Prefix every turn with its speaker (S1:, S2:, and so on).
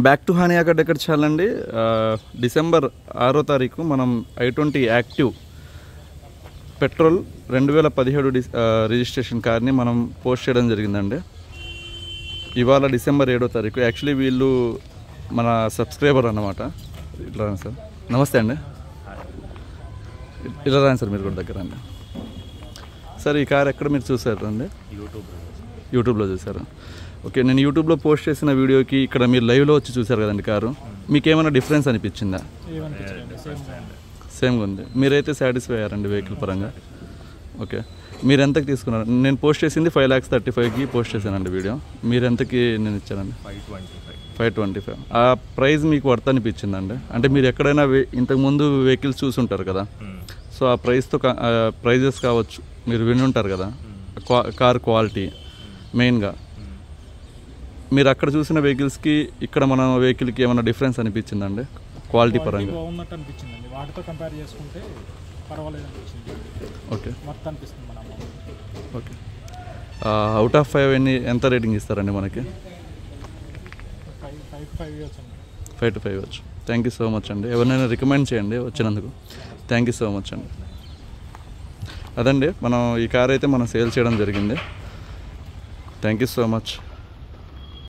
S1: Back to Hania ఎక్కడ చాలండి. December 6వ తారీఖు మనం i20 యాక్టివ్ పెట్రోల్ 2017 రిజిస్ట్రేషన్ కార్ని మనం పోస్ట్ చేయడం జరిగిందండి. ఇవాళ డిసెంబర్ 7వ తారీఖు. యాక్చువల్లీ వీళ్ళు మన సబ్స్క్రైబర్ అన్నమాట. ఇట్లా రాండి సార్. నమస్తే అండి. ఇలా రాండి సార్, మీరు కూడా దగ్గర అండి సార్. ఈ కార్ ఎక్కడ మీరు చూసారు అండి? యూట్యూబ్లో చూసారు. ఓకే, నేను యూట్యూబ్లో పోస్ట్ చేసిన వీడియోకి ఇక్కడ మీరు లైవ్లో వచ్చి చూసారు కదండి కారు. మీకు ఏమైనా డిఫరెన్స్ అనిపించిందా? సేమ్గా ఉంది. మీరైతే సాటిస్ఫై అయ్యారండి వెహికల్ పరంగా? ఓకే, మీరు ఎంతకి తీసుకున్నారు? నేను పోస్ట్ చేసింది 5,35,000కి పోస్ట్ చేశానండి వీడియో. మీరు ఎంతకి నేను ఇచ్చానండి? 525. ఆ ప్రైస్ మీకు వర్త్ అనిపించిందండి? అంటే మీరు ఎక్కడైనా ఇంతకుముందు వెహికల్స్ చూసుంటారు కదా, సో ఆ ప్రైస్తో ప్రైజెస్ కావచ్చు మీరు విని ఉంటారు కదా, కార్ క్వాలిటీ మెయిన్గా. మీరు అక్కడ చూసిన వెహికల్స్కి ఇక్కడ మన వెహికల్కి ఏమైనా డిఫరెన్స్ అనిపించిందండి క్వాలిటీ పరంగా?
S2: బాగున్నట్టు అనిపించిందండి, వాటితో కంపేర్ చేసుకుంటే పర్వాలేదు అనిపించింది.
S1: ఓకే,
S2: మొత్తం అనిపిస్తుంది మన
S1: ఓకే. అవుట్ ఆఫ్ 5 ఎంత రేటింగ్ ఇస్తారండి మనకి? 5 to 5 ఇవ్వచ్చు. థ్యాంక్ యూ సో మచ్ అండి. ఎవరినైనా రికమెండ్ చేయండి వచ్చినందుకు. థ్యాంక్ యూ సో మచ్ అండి. అదండి, మనం ఈ కార్ అయితే మనం సేల్ చేయడం జరిగింది. Thank you so much.